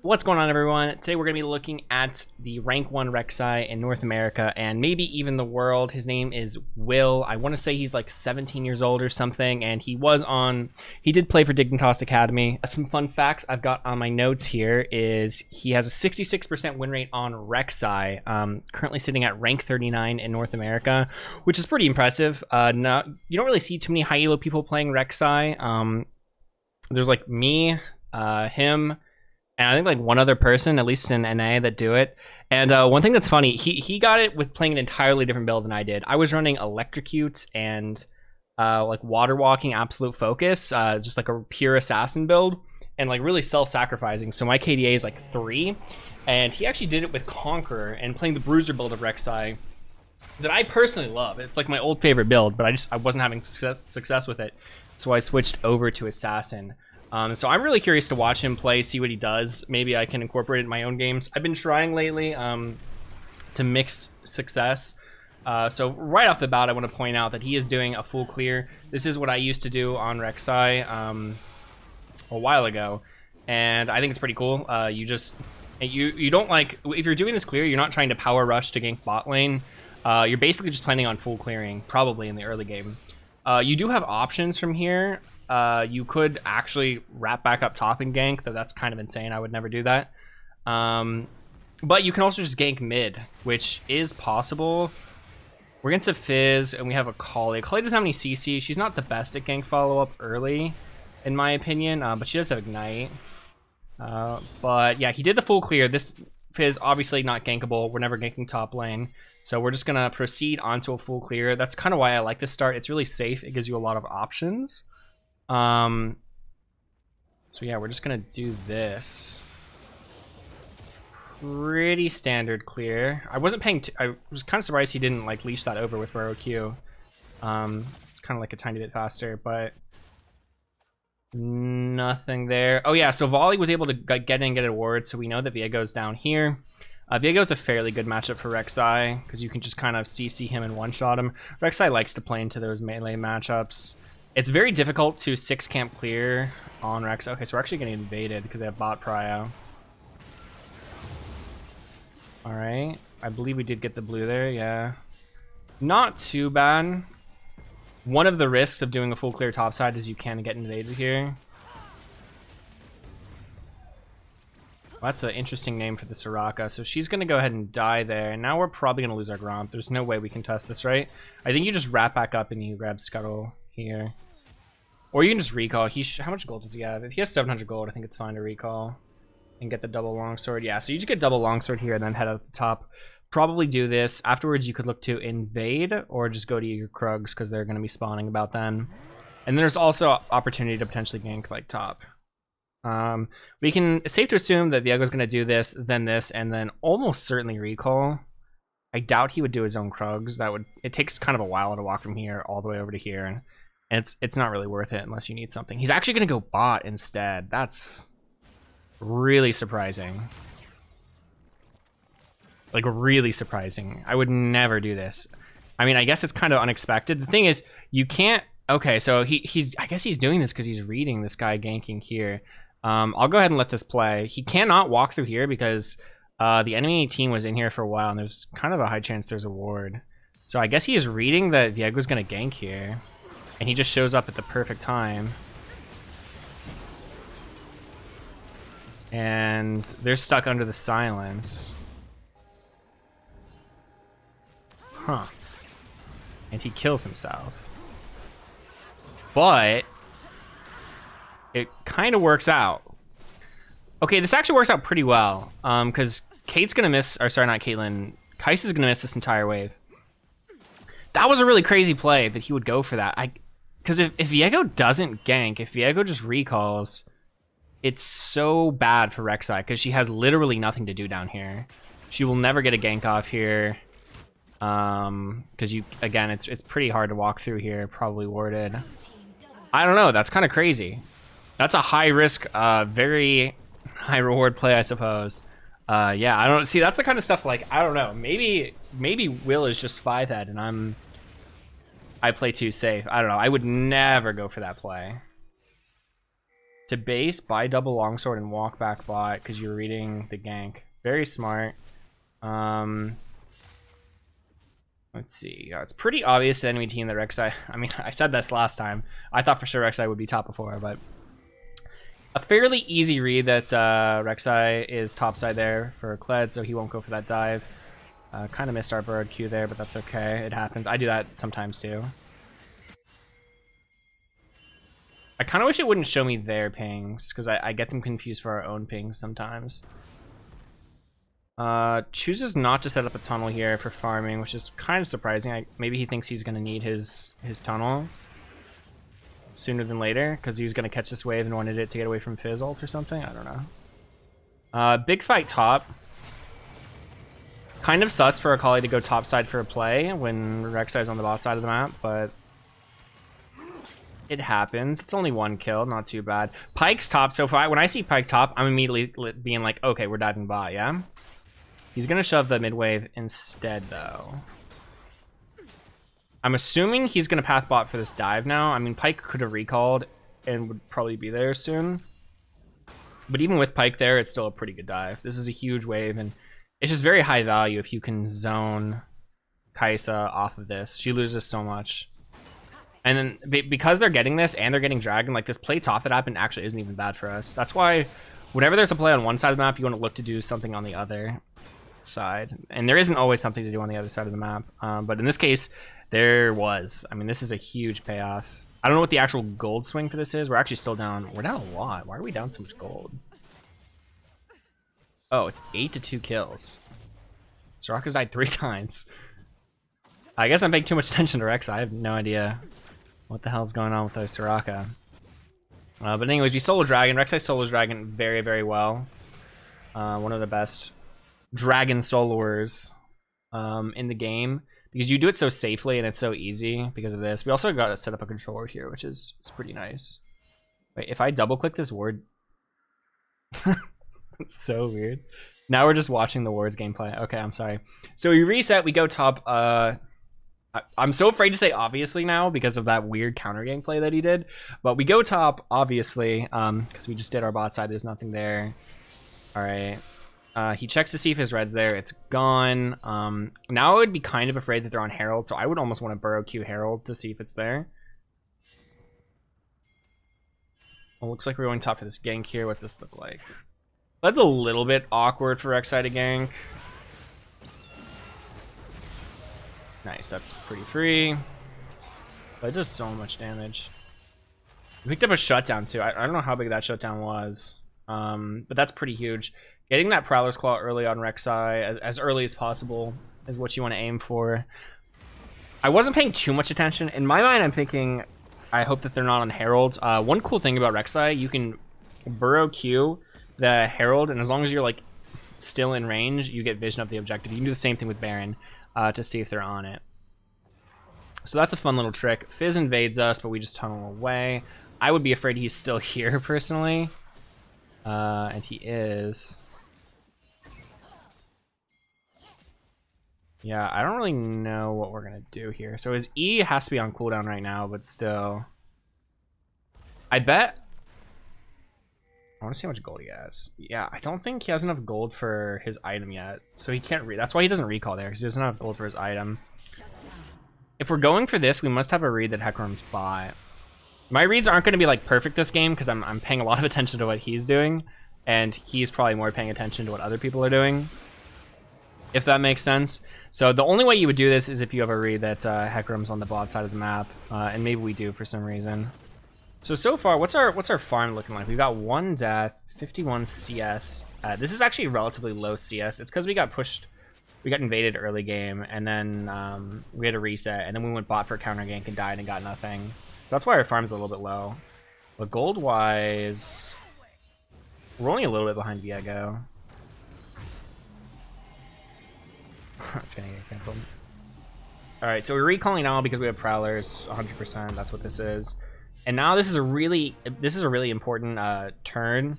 What's going on, everyone? Today we're going to be looking at the rank 1 Rek'sai in North America and maybe even the world. His name is Will. I want to say he's like 17 years old or something, and he did play for Dignitas Academy. Some fun facts I've got on my notes here is he has a 66% win rate on Rek'sai, currently sitting at rank 39 in North America, which is pretty impressive. You don't really see too many high elo people playing Rek'sai. There's like me, him, and I think like one other person, at least in NA, that do it. And one thing that's funny, he got it with playing an entirely different build than I did. I was running Electrocute and like Water Walking Absolute Focus, just like a pure assassin build, and like really self-sacrificing. So my KDA is like 3, and he actually did it with Conqueror and playing the Bruiser build of Rek'sai that I personally love. It's like my old favorite build, but I wasn't having success with it, so I switched over to Assassin. So I'm really curious to watch him play, see what he does. Maybe I can incorporate it in my own games. I've been trying lately to mixed success. So right off the bat, I want to point out that he is doing a full clear. This is what I used to do on Rek'sai a while ago, and I think it's pretty cool. You don't like, if you're doing this clear, you're not trying to power rush to gank bot lane. You're basically just planning on full clearing, probably in the early game. You do have options from here. You could actually wrap back up top and gank, though that's kind of insane. I would never do that. But you can also just gank mid, which is possible. We're against a Fizz, and we have a Kali. Kali doesn't have any CC. She's not the best at gank follow-up early, in my opinion, but she does have Ignite. But yeah, he did the full clear. This Fizz, obviously not gankable. We're never ganking top lane. So we're just going to proceed onto a full clear. That's kind of why I like this start. It's really safe. It gives you a lot of options. So yeah, we're just gonna do this. Pretty standard clear. I wasn't paying. I was kind of surprised he didn't like leash that over with Roro Q. It's kind of like a tiny bit faster, but nothing there. Oh yeah, so Volley was able to get in and get a ward, so we know that Viego's down here. Viego's a fairly good matchup for Rek'sai because you can just kind of CC him and one-shot him. Rek'sai likes to play into those melee matchups. It's very difficult to 6 camp clear on Rek'sai. Okay, so we're actually getting invaded because they have bot prio. Alright. I believe we did get the blue there, yeah. Not too bad. One of the risks of doing a full clear topside is you can get invaded here. Well, that's an interesting name for the Soraka. So she's going to go ahead and die there. And now we're probably going to lose our Gromp. There's no way we can test this, right? I think you just wrap back up and you grab Scuttle here. Or you can just recall. How much gold does he have? If he has 700 gold, I think it's fine to recall and get the double longsword. Yeah, so you just get double longsword here and then head up the top. Probably do this. Afterwards, you could look to invade or just go to your Krugs because they're going to be spawning about then. And then there's also opportunity to potentially gank like top. It's safe to assume that Viego's going to do this, and then almost certainly recall. I doubt he would do his own Krugs. It takes kind of a while to walk from here all the way over to here. And it's not really worth it unless you need something. He's actually going to go bot instead. That's really surprising. Like, really surprising. I would never do this. I mean, I guess it's kind of unexpected. The thing is, you can't... Okay, so I guess he's doing this because he's reading this guy ganking here. I'll go ahead and let this play. He cannot walk through here because the enemy team was in here for a while, and there's kind of a high chance there's a ward. So I guess he is reading that Viego's going to gank here. And he just shows up at the perfect time. And they're stuck under the silence. Huh. And he kills himself. But it kind of works out. Okay, this actually works out pretty well. Because Kate's going to miss, or sorry, not Caitlyn. Kais is going to miss this entire wave. That was a really crazy play that he would go for that. Because if Viego doesn't gank, if Viego just recalls, it's so bad for Rek'sai because she has literally nothing to do down here. She will never get a gank off here. Because again, it's pretty hard to walk through here, probably warded. I don't know, that's kind of crazy. That's a high risk, very high reward play, I suppose. Yeah, I don't see, that's the kind of stuff like, I don't know, maybe Will is just 5-head and I play too safe. I don't know. I would never go for that play. To base, buy double longsword, and walk back bot because you're reading the gank. Very smart. Let's see. It's pretty obvious to enemy team that Rek'sai... I mean, I said this last time. I thought for sure Rek'sai would be top before, but... A fairly easy read that Rek'sai is topside there for Kled, so he won't go for that dive. Kind of missed our bird Q there, but that's okay. It happens. I do that sometimes too. I kind of wish it wouldn't show me their pings, because I get them confused for our own pings sometimes. Chooses not to set up a tunnel here for farming, which is kind of surprising. Maybe he thinks he's going to need his tunnel sooner than later, because he was going to catch this wave and wanted it to get away from Fizz ult or something. I don't know. Big fight top. Kind of sus for Akali to go topside for a play when Rek'Sai's on the bot side of the map, but... It happens. It's only one kill, not too bad. Pyke's top, so when I see Pyke top, I'm immediately being like, okay, we're diving bot, yeah? He's gonna shove the mid wave instead, though. I'm assuming he's gonna path bot for this dive now. I mean, Pyke could have recalled and would probably be there soon. But even with Pyke there, it's still a pretty good dive. This is a huge wave, and it's just very high value if you can zone Kai'Sa off of this. She loses so much. And then because they're getting this and they're getting Dragon, like this play top that happened actually isn't even bad for us. That's why whenever there's a play on one side of the map, you want to look to do something on the other side. And there isn't always something to do on the other side of the map. But in this case, there was. I mean, this is a huge payoff. I don't know what the actual gold swing for this is. We're actually still down. We're down a lot. Why are we down so much gold? Oh, it's 8 to 2 kills. Soraka's died 3 times. I guess I'm paying too much attention to Rek'Sai. I have no idea what the hell's going on with those Soraka. But anyways, we solo Dragon. Rek'Sai solos Dragon very, very well. One of the best Dragon soloers in the game. Because you do it so safely and it's so easy because of this. We also got to set up a controller here, which is pretty nice. Wait, if I double click this ward... It's so weird. Now we're just watching the wards gameplay. Okay, I'm sorry. So we reset, we go top... I'm so afraid to say obviously now because of that weird counter gameplay that he did. But we go top, obviously, because we just did our bot side. There's nothing there. All right. He checks to see if his red's there. It's gone. Now I would be kind of afraid that they're on Herald, so I would almost want to burrow Q Herald to see if it's there. Well, looks like we're going top for this gank here. What's this look like? That's a little bit awkward for Rek'Sai to gank. Nice, that's pretty free. But it does so much damage. We picked up a shutdown too. I don't know how big that shutdown was. But that's pretty huge. Getting that Prowler's Claw early on Rek'Sai, as early as possible, is what you want to aim for. I wasn't paying too much attention. In my mind, I'm thinking, I hope that they're not on Herald. One cool thing about Rek'Sai, you can burrow Q the Herald, and as long as you're like still in range, you get vision of the objective. You can do the same thing with Baron. To see if they're on it. So that's a fun little trick. Fizz invades us, but we just tunnel away. I would be afraid he's still here, personally. And he is. Yeah, I don't really know what we're going to do here. So his E has to be on cooldown right now, but still. I bet... I want to see how much gold he has. Yeah, I don't think he has enough gold for his item yet. So he can't that's why he doesn't recall there, because he doesn't have gold for his item. If we're going for this, we must have a read that Hecarim's bot. My reads aren't going to be like perfect this game, because I'm paying a lot of attention to what he's doing. And he's probably more paying attention to what other people are doing. If that makes sense. So the only way you would do this is if you have a read that Hecarim's on the bot side of the map. And maybe we do for some reason. So far, what's our farm looking like? We've got 1 death, 51 CS. This is actually relatively low CS. It's because we got pushed, we got invaded early game, and then we had a reset, and then we went bot for a counter gank and died and got nothing. So that's why our farm's a little bit low. But gold-wise, we're only a little bit behind Viego. That's gonna get canceled. All right, so we're recalling now because we have Prowlers, 100%. That's what this is. And now this is a really important turn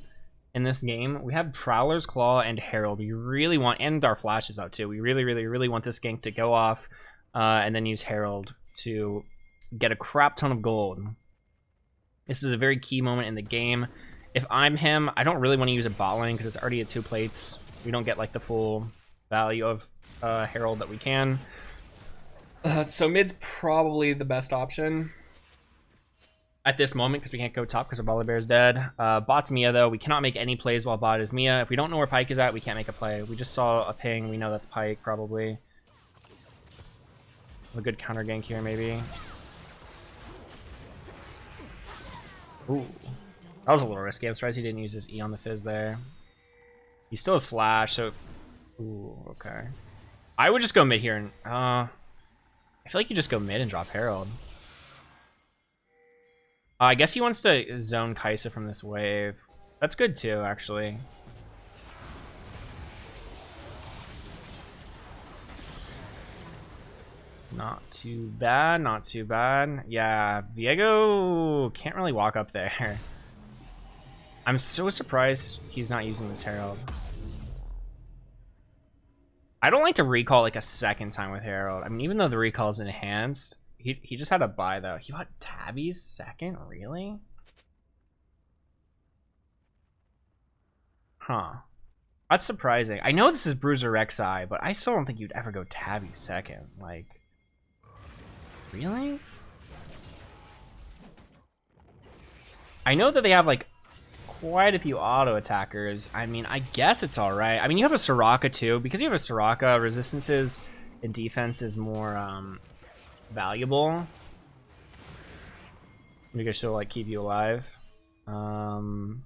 in this game. We have Prowler's Claw and Herald. We really want, and our flashes out too. We really want this gank to go off and then use Herald to get a crap ton of gold. This is a very key moment in the game. If I'm him, I don't really want to use a bot lane because it's already at 2 plates. We don't get like the full value of Herald that we can. So mid's probably the best option at this moment because we can't go top because our Volibear's dead. Bot's Mia though. We cannot make any plays while bot is Mia. If we don't know where Pyke is at, we can't make a play. We just saw a ping. We know that's Pyke probably. A good counter gank here maybe. Ooh. That was a little risky. I'm surprised he didn't use his E on the Fizz there. He still has flash, so... Ooh, okay. I would just go mid here and... I feel like you just go mid and drop Herald. I guess he wants to zone Kai'Sa from this wave. That's good too, actually. Not too bad, not too bad. Yeah, Viego can't really walk up there. I'm so surprised he's not using this Herald. I don't like to recall like a second time with Herald. I mean, even though the recall is enhanced, he just had a buy though. He bought Tabby's second? Really? Huh. That's surprising. I know this is Bruiser Rek'Sai, but I still don't think you'd ever go Tabby second. Like, really? I know that they have like quite a few auto attackers. I mean, I guess it's all right. I mean, you have a Soraka too. Because you have a Soraka, resistances and defense is more valuable. Because she'll like keep you alive for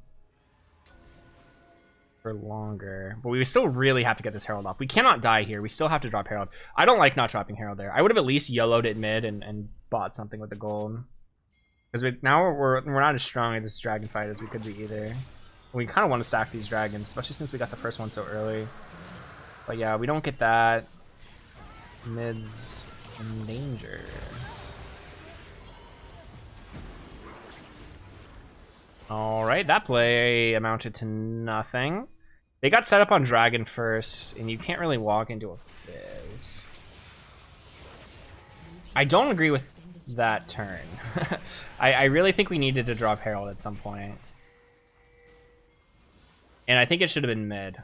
longer. But we still really have to get this Herald off. We cannot die here. We still have to drop Herald. I don't like not dropping Herald there. I would have at least YOLO'd it mid and bought something with the gold. Because now we're not as strong at this dragon fight as we could be either. We kind of want to stack these dragons, especially since we got the first one so early. But yeah, we don't get that. Mid's in danger. Alright, that play amounted to nothing. They got set up on dragon first, and you can't really walk into a Fizz. I don't agree with that turn. I really think we needed to drop Herald at some point. And I think it should have been mid.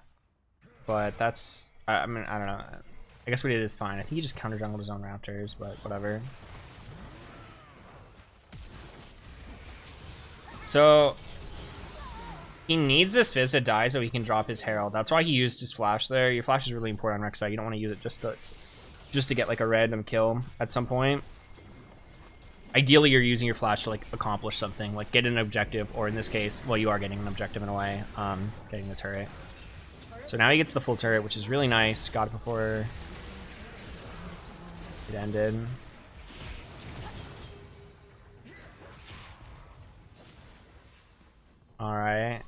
But that's... I mean, I don't know. I guess what he did is fine. I think he just counter jungled his own Raptors, but whatever. So... he needs this Fizz to die so he can drop his Herald. That's why he used his flash there. Your flash is really important on Rek'Sai. You don't want to use it just to get like a random kill at some point. Ideally, you're using your flash to like accomplish something, like get an objective, or in this case, well, you are getting an objective in a way, getting the turret. So now he gets the full turret, which is really nice. Got it before it ended. All right.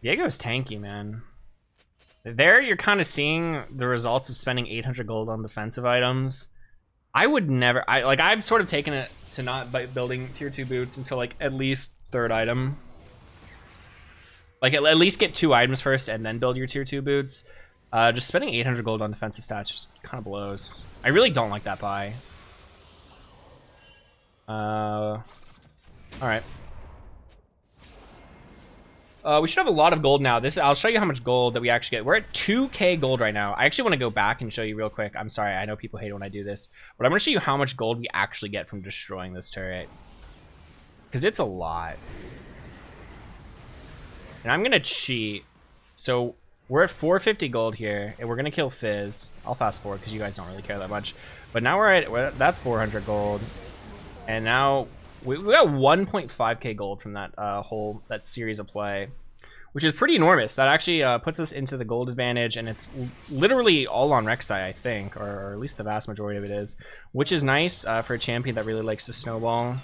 Diego's tanky, man. There, you're kind of seeing the results of spending 800 gold on defensive items. I would never... I've sort of taken it to not building tier 2 boots until, like, at least 3rd item. Like, at least get 2 items first and then build your tier 2 boots. Just spending 800 gold on defensive stats just kind of blows. I really don't like that buy. Alright. We should have a lot of gold now. I'll show you how much gold that we actually get. We're at 2k gold right now. I actually want to go back and show you real quick. I'm sorry, I know people hate it when I do this, but I'm going to show you how much gold we actually get from destroying this turret. Because it's a lot. And I'm going to cheat. So we're at 450 gold here, and we're going to kill Fizz. I'll fast forward because you guys don't really care that much. But now that's 400 gold. And now... we got 1.5k gold from that that series of play, which is pretty enormous. That actually puts us into the gold advantage, and it's literally all on Rek'Sai, I think, or at least the vast majority of it is, which is nice for a champion that really likes to snowball.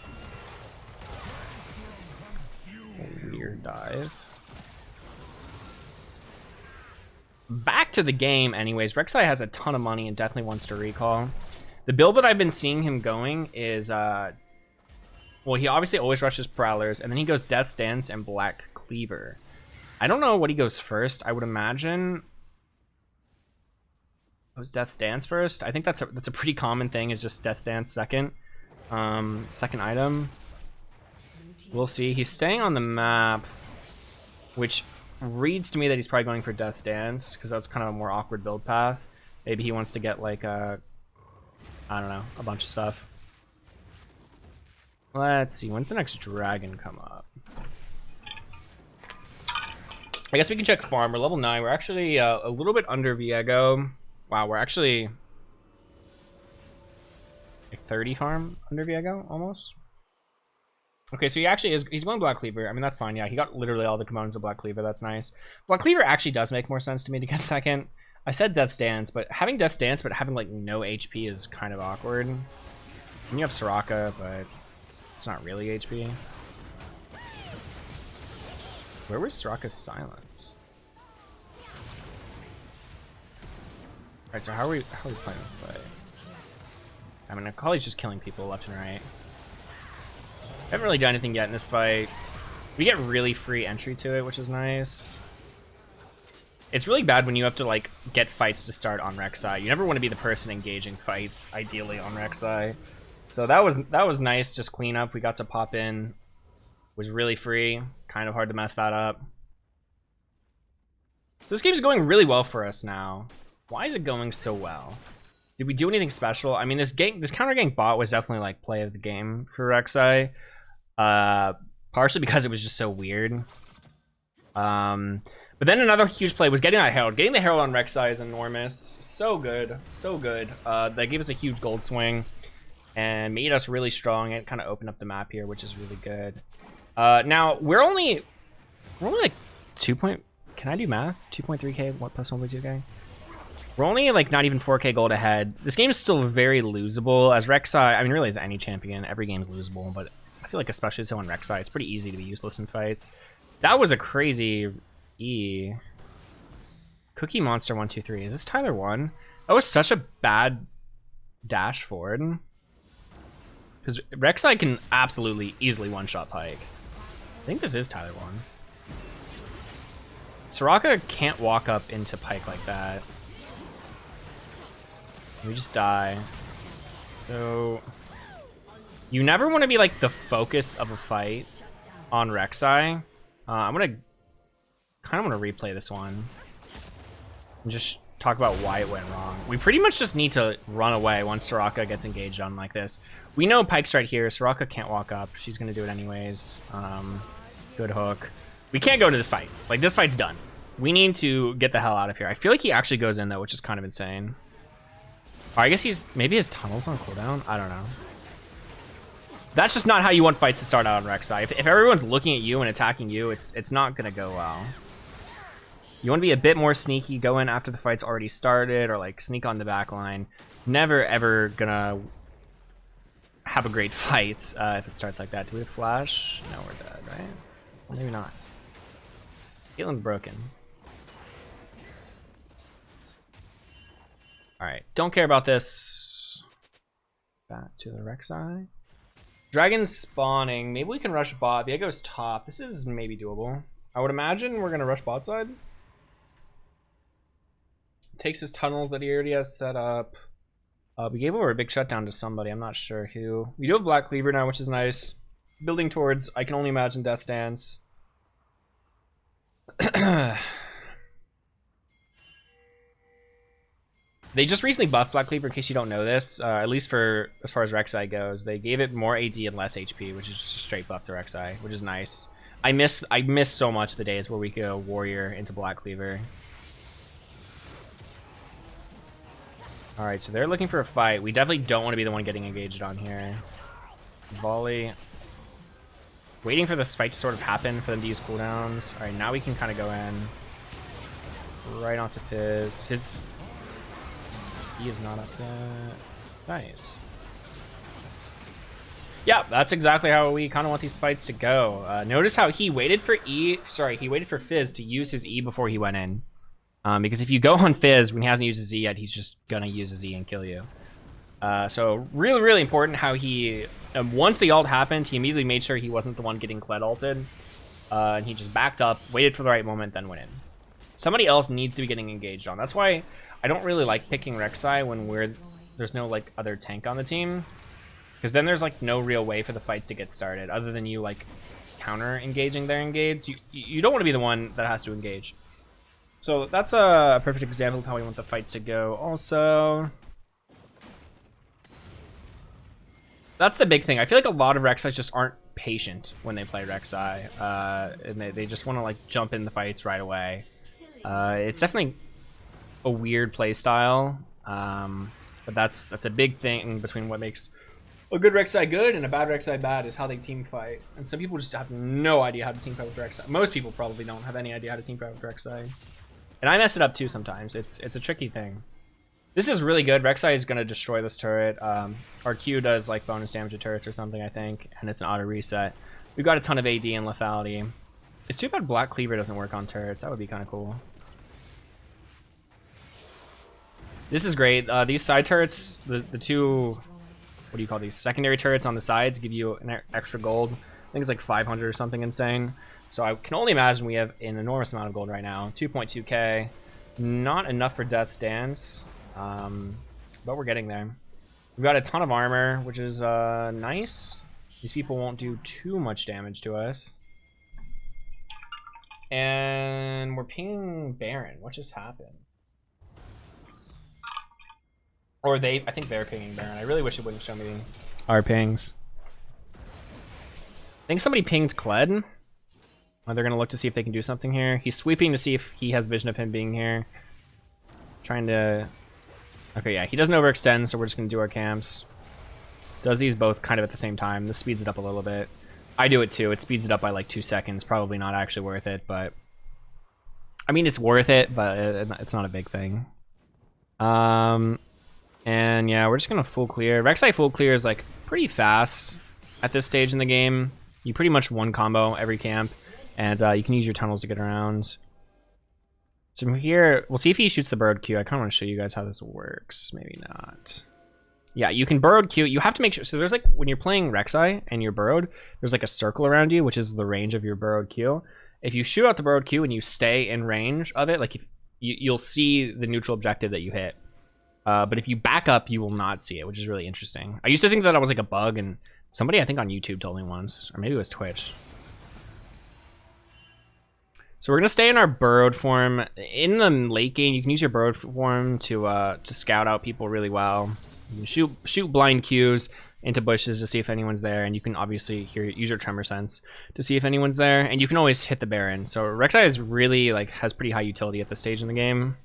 Weird dive. Back to the game, anyways. Rek'Sai has a ton of money and definitely wants to recall. The build that I've been seeing him going is well, he obviously always rushes Prowlers, and then he goes Death's Dance and Black Cleaver. I don't know what he goes first. I would imagine it was Death's Dance first. I think that's a pretty common thing, is just Death's Dance second. Second item. We'll see. He's staying on the map, which reads to me that he's probably going for Death's Dance, because that's kind of a more awkward build path. Maybe he wants to get like a, I don't know, a bunch of stuff. Let's see, when's the next dragon come up? I guess we can check farm. We're level 9. We're actually a little bit under Viego. Wow, we're actually like 30 farm under Viego, almost. Okay, so he actually is, he's going Black Cleaver. I mean, that's fine. Yeah, he got literally all the components of Black Cleaver. That's nice. Black Cleaver actually does make more sense to me to get second. I said Death's Dance, but having Death's Dance but having like no HP is kind of awkward. And you have Soraka, but it's not really HP. Where was Soraka's silence? Alright, so how are we playing this fight? I mean, Akali's just killing people left and right. Haven't really done anything yet in this fight. We get really free entry to it, which is nice. It's really bad when you have to like get fights to start on Rek'sai. You never want to be the person engaging fights, ideally, on Rek'sai. So that was nice, just clean up. We got to pop in. Was really free. Kind of hard to mess that up. So this game's going really well for us now. Why is it going so well? Did we do anything special? I mean, this counter gank bot was definitely like play of the game for Rek'sai. Partially because it was just so weird. But then another huge play was getting that herald. Getting the herald on Rek'Sai is enormous. So good, so good. That gave us a huge gold swing and made us really strong. It kind of opened up the map here, which is really good. Now we're only like 2. Can I do math? 2.3k. What plus 1.2k? We're only like not even 4k gold ahead. This game is still very losable. As Rek'Sai, I mean, really as any champion, every game's losable. But I feel like especially so on Rek'Sai, it's pretty easy to be useless in fights. That was a crazy E. Cookie Monster 123. Is this Tyler 1? That was such a bad dash forward. Because Rek'Sai can absolutely easily one-shot Pike. I think this is Tyler 1. Soraka can't walk up into Pike like that. We just die. So you never want to be like the focus of a fight on Rek'Sai. I'm gonna kind of want to replay this one and just talk about why it went wrong. We pretty much just need to run away once Soraka gets engaged on like this. We know Pike's right here. Soraka can't walk up. She's gonna do it anyways. Good hook. We can't go to this fight. Like, this fight's done. We need to get the hell out of here. I feel like he actually goes in though, which is kind of insane. Or I guess maybe his tunnel's on cooldown. I don't know. That's just not how you want fights to start out on Rek'Sai. If everyone's looking at you and attacking you, it's not gonna go well. You want to be a bit more sneaky, go in after the fight's already started, or like sneak on the back line. Never ever gonna have a great fight if it starts like that. Do we have flash? No, we're dead, right? Well, maybe not. Caitlyn's broken. Alright, don't care about this. Back to the Rek'Sai. Dragon spawning. Maybe we can rush bot. Viego's top. This is maybe doable. I would imagine we're going to rush bot side. Takes his tunnels that he already has set up. We gave over a big shutdown to somebody. I'm not sure who. We do have Black Cleaver now, which is nice. Building towards, I can only imagine, Death's Dance. They just recently buffed Black Cleaver, in case you don't know this. At least for as far as Rek'Sai goes. They gave it more AD and less HP, which is just a straight buff to Rek'Sai, which is nice. I miss so much the days where we go Warrior into Black Cleaver. Alright, so they're looking for a fight. We definitely don't want to be the one getting engaged on here. Volley. Waiting for this fight to sort of happen for them to use cooldowns. Alright, now we can kind of go in. Right onto Fizz. He is not up yet. Nice. Yeah, that's exactly how we kind of want these fights to go. Notice how he waited for he waited for Fizz to use his E before he went in. Because if you go on Fizz when he hasn't used his E yet, he's just gonna use his E and kill you. So really, really important how he, once the ult happened, he immediately made sure he wasn't the one getting Kled ulted. And he just backed up, waited for the right moment, then went in. Somebody else needs to be getting engaged on. That's why I don't really like picking Rek'Sai when there's no like other tank on the team. Because then there's like no real way for the fights to get started other than you like counter engaging their engades. You don't want to be the one that has to engage. So that's a perfect example of how we want the fights to go. Also, that's the big thing. I feel like a lot of Rek'sai just aren't patient when they play Rek'sai, and they just want to like jump in the fights right away. It's definitely a weird play style, but that's a big thing between what makes a good Rek'sai good and a bad Rek'sai bad is how they team fight. And some people just have no idea how to team fight with Rek'sai. Most people probably don't have any idea how to team fight with Rek'sai. And I mess it up too sometimes. It's a tricky thing. This is really good. Rek'sai is going to destroy this turret. Our Q does like bonus damage to turrets or something, I think, and it's an auto reset. We've got a ton of AD and lethality. It's too bad Black Cleaver doesn't work on turrets. That would be kind of cool. This is great. These side turrets, the two, what do you call these? Secondary turrets on the sides give you an extra gold. I think it's like 500 or something insane. So I can only imagine we have an enormous amount of gold right now. 2.2k. Not enough for Death's Dance. But we're getting there. We've got a ton of armor, which is nice. These people won't do too much damage to us. And we're pinging Baron. What just happened? Or I think they're pinging Baron. I really wish it wouldn't show me our pings. I think somebody pinged Kled. They're gonna look to see if they can do something here. He's sweeping to see if he has vision of him being here. Trying to... Okay, yeah, he doesn't overextend, so we're just gonna do our camps. Does these both kind of at the same time. This speeds it up a little bit. I do it too. It speeds it up by like 2 seconds. Probably not actually worth it, but... I mean, it's worth it, but it's not a big thing. And yeah, we're just gonna full clear. Rek'sai full clear is like pretty fast at this stage in the game. You pretty much one combo every camp, and you can use your tunnels to get around. So from here, we'll see if he shoots the burrowed Q. I kind of want to show you guys how this works. Maybe not. Yeah, you can burrowed Q. You have to make sure. So there's like, when you're playing Rek'sai and you're burrowed, there's like a circle around you, which is the range of your burrowed Q. If you shoot out the burrowed Q and you stay in range of it, like if you'll see the neutral objective that you hit. But if you back up, you will not see it, which is really interesting. I used to think that was like a bug, and somebody I think on YouTube told me once, or maybe it was Twitch. So we're gonna stay in our burrowed form. In the late game, you can use your burrowed form to scout out people really well. You can shoot blind Qs into bushes to see if anyone's there, and you can obviously use your tremor sense to see if anyone's there, and you can always hit the Baron. So Rek'sai is really like has pretty high utility at this stage in the game.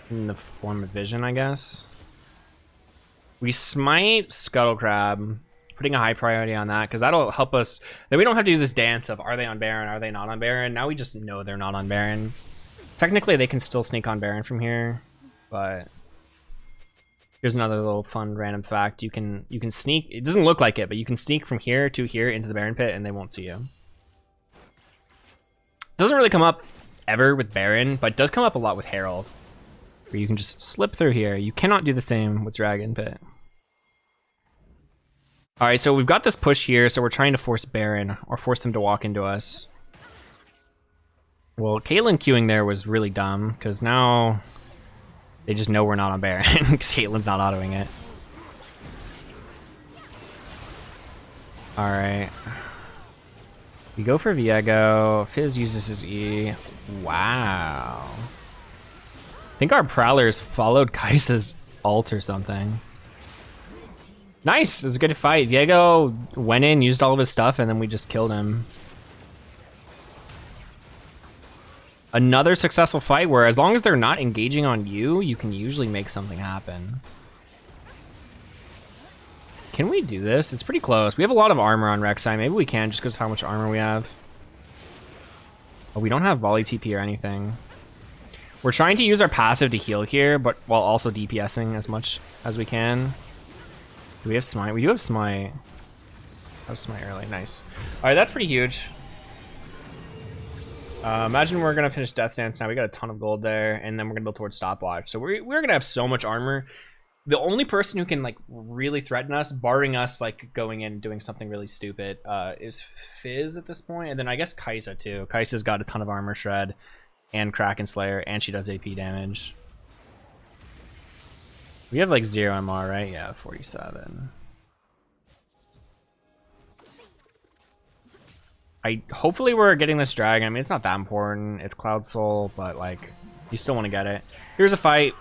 In the form of vision, I guess. We smite Scuttle Crab, putting a high priority on that, because that'll help us. Then we don't have to do this dance of are they on Baron, are they not on Baron. Now we just know they're not on Baron. Technically, they can still sneak on Baron from here, but here's another little fun random fact. You can sneak. It doesn't look like it, but you can sneak from here to here into the Baron pit, and they won't see you. Doesn't really come up ever with Baron, but it does come up a lot with Herald. Where you can just slip through here. You cannot do the same with Dragon Pit. Alright, so we've got this push here, so we're trying to force Baron, or force them to walk into us. Well, Caitlyn queuing there was really dumb, because now they just know we're not on Baron, because Caitlyn's not autoing it. Alright. We go for Viego. Fizz uses his E. Wow. I think our Prowlers followed Kai'Sa's ult or something. Nice! It was a good fight. Viego went in, used all of his stuff, and then we just killed him. Another successful fight where as long as they're not engaging on you, you can usually make something happen. Can we do this? It's pretty close. We have a lot of armor on Rek'Sai. Maybe we can just because of how much armor we have. Oh, we don't have volley TP or anything. We're trying to use our passive to heal here, but while also DPSing as much as we can. Do we have smite? We do have smite. That was smite early. Nice. Alright, that's pretty huge. Imagine we're going to finish Death's Dance now. We got a ton of gold there, and then we're going to build towards Stopwatch. So we're going to have so much armor. The only person who can like really threaten us, barring us like going in and doing something really stupid, is Fizz at this point. And then I guess Kai'Sa too. Kai'Sa's got a ton of armor shred. And Kraken Slayer, and she does AP damage. We have like 0 MR, right? Yeah, 47. hopefully we're getting this dragon. I mean, it's not that important. It's Cloud Soul, but like, you still want to get it. Here's a fight.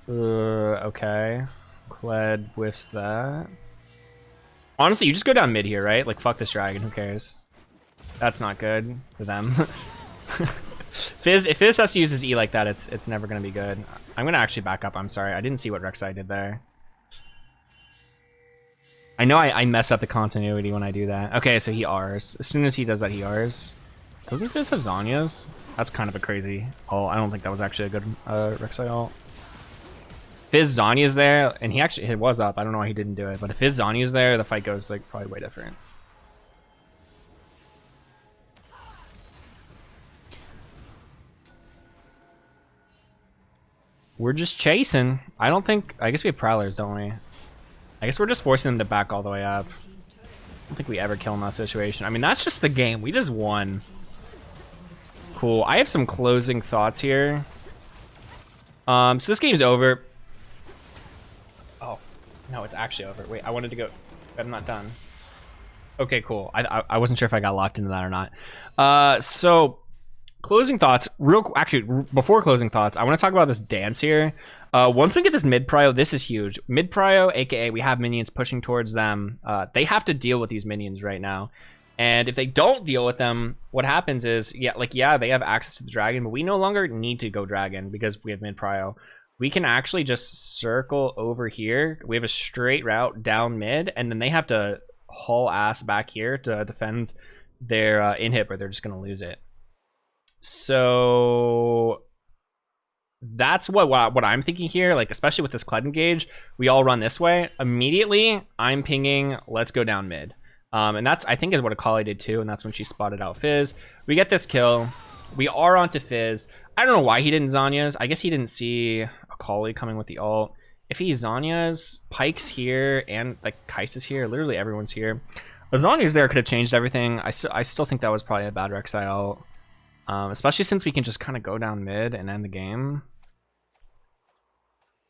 Okay. Kled whiffs that. Honestly, you just go down mid here, right? Like, fuck this dragon. Who cares? That's not good for them. Fizz, if Fizz has to use his E like that, it's never gonna be good. I'm gonna actually back up. I'm sorry. I didn't see what Rek'sai did there. I know I mess up the continuity when I do that. Okay, so he Rs. As soon as he does that, he Rs. Doesn't Fizz have Zhonya's? That's kind of a crazy ult. I don't think that was actually a good Rek'sai ult. Fizz Zhonya's there, and he actually was up. I don't know why he didn't do it, but if Fizz Zhonya's there, the fight goes like probably way different. We're just chasing. I guess we have Prowlers, don't we? I guess we're just forcing them to back all the way up. I don't think we ever kill in that situation. I mean, that's just the game. We just won. Cool. I have some closing thoughts here. So this game's over. Oh, no, it's actually over. Wait, I wanted to go. I'm not done. Okay, cool. I wasn't sure if I got locked into that or not. So closing thoughts. Actually, before closing thoughts, I want to talk about this dance here. Once we get this mid prio, this is huge. Mid prio, aka we have minions pushing towards them. They have to deal with these minions right now, and if they don't deal with them, what happens is, yeah, they have access to the dragon, but we no longer need to go dragon because we have mid prio. We can actually just circle over here. We have a straight route down mid, and then they have to haul ass back here to defend their inhib, or they're just gonna lose it. So that's what I'm thinking here, like especially with this Kled engage, we all run this way. Immediately, I'm pinging, let's go down mid. And that's, I think, is what Akali did too, and that's when she spotted out Fizz. We get this kill. We are onto Fizz. I don't know why he didn't Zhonya's. I guess he didn't see Akali coming with the ult. If he Zhonya's, Pyke's here, and like Kais is here, literally everyone's here. But Zhonya's there could have changed everything. I still think that was probably a bad Rek'Sai ult. Especially since we can just kind of go down mid and end the game.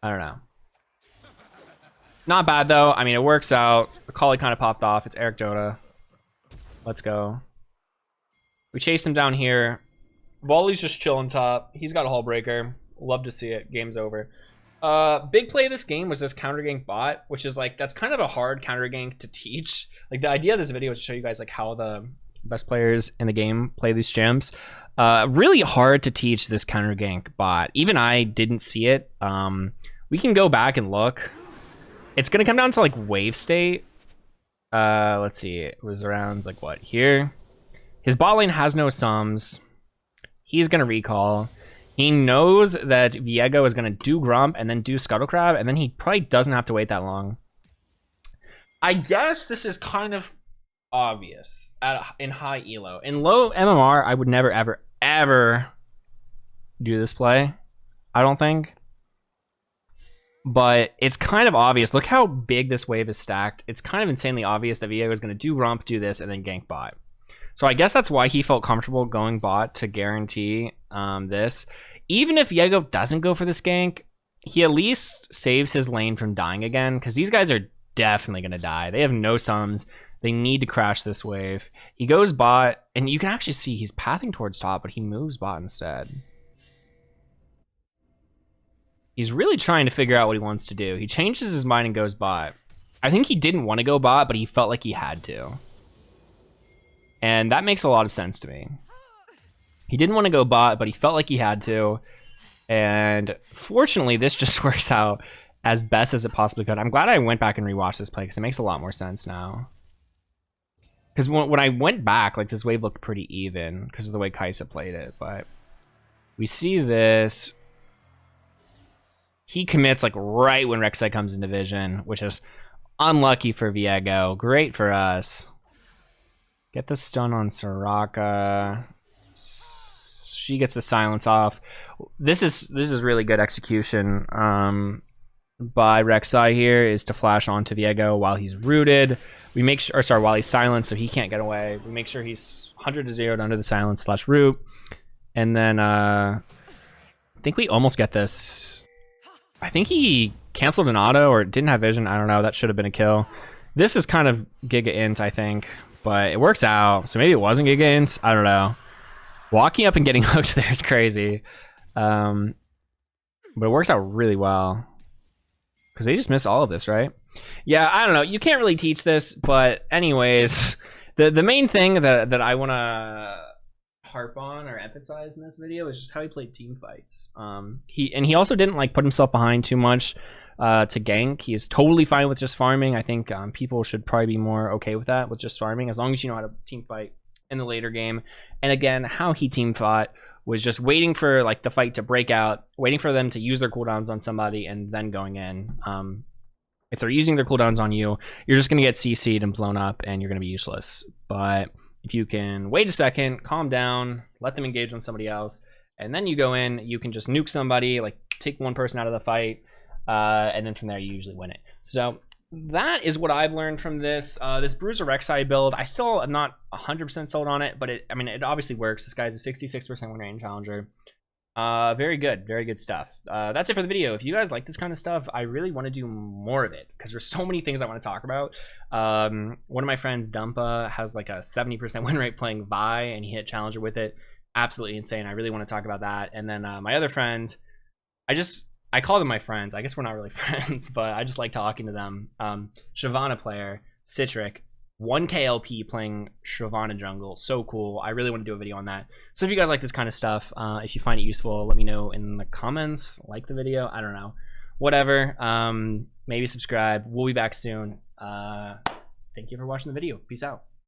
I don't know. Not bad though. I mean, it works out. Akali kind of popped off. It's Eric Dota. Let's go. We chase him down here. Wally's just chilling top. He's got a hull breaker. Love to see it. Game's over. Big play of this game was this counter gank bot, which is like, that's kind of a hard counter gank to teach. Like, the idea of this video is to show you guys like how the best players in the game play these champs. Really hard to teach this counter gank bot. Even I didn't see it. We can go back and look. It's gonna come down to like wave state. Let's see. It was around like what here. His bot lane has no sums. He's gonna recall. He knows that Viego is gonna do Grump and then do Scuttle Crab, and then he probably doesn't have to wait that long. I guess this is kind of obvious in high elo. In low MMR, I would never ever do this play, I don't think, but it's kind of obvious. Look how big this wave is stacked. It's kind of insanely obvious that Viego is going to do Rump, do this, and then gank bot. So I guess that's why he felt comfortable going bot to guarantee this. Even if Viego doesn't go for this gank, he at least saves his lane from dying again, because these guys are definitely going to die. They have no sums. They need to crash this wave. He goes bot, and you can actually see he's pathing towards top, but he moves bot instead. He's really trying to figure out what he wants to do. He changes his mind and goes bot. I think he didn't want to go bot, but he felt like he had to. And that makes a lot of sense to me. He didn't want to go bot, but he felt like he had to. And fortunately, this just works out as best as it possibly could. I'm glad I went back and rewatched this play, because it makes a lot more sense now. Because when I went back, like, this wave looked pretty even because of the way Kaisa played it. But we see this. He commits like right when Rek'Sai comes into vision, which is unlucky for Viego. Great for us. Get the stun on Soraka. She gets the silence off. This is really good execution by Rek'Sai here, is to flash onto Viego while he's rooted. We make sure, or sorry, while he's silenced, so he can't get away. We make sure he's 100 to 0'd under the silence / root. And then I think we almost get this. I think he canceled an auto or didn't have vision. I don't know. That should have been a kill. This is kind of Giga int, I think. but it works out. So maybe it wasn't Gigant. I don't know. Walking up and getting hooked there is crazy. But it works out really well. Because they just miss all of this, right? Yeah, I don't know. You can't really teach this, but anyways, the main thing that I want to harp on or emphasize in this video is just how he played team fights. He also didn't like put himself behind too much to gank. He is totally fine with just farming. I think people should probably be more okay with that, with just farming, as long as you know how to team fight in the later game. And again, how he team fought was just waiting for like the fight to break out, waiting for them to use their cooldowns on somebody, and then going in. If they're using their cooldowns on you, you're just going to get CC'd and blown up, and you're going to be useless. But if you can wait a second, calm down, let them engage on somebody else, and then you go in, you can just nuke somebody, like take one person out of the fight, and then from there you usually win it. So that is what I've learned from this. This Bruiser Rek'sai build, I still am not 100% sold on it, but it obviously works. This guy's a 66% win rate in Challenger. Very good stuff. That's it for the video. If you guys like this kind of stuff, I really want to do more of it because there's so many things I want to talk about. One of my friends, Dumpa, has like a 70% win rate playing Vi, and he hit Challenger with it. Absolutely insane. I really want to talk about that. And then my other friend, I call them my friends. I guess we're not really friends, but I just like talking to them. Shyvana player, Citric, 1k LP playing Shyvana jungle. So cool. I really want to do a video on that. So if you guys like this kind of stuff, if you find it useful, let me know in the comments. Like the video. I don't know. Whatever. Maybe subscribe. We'll be back soon. Thank you for watching the video. Peace out.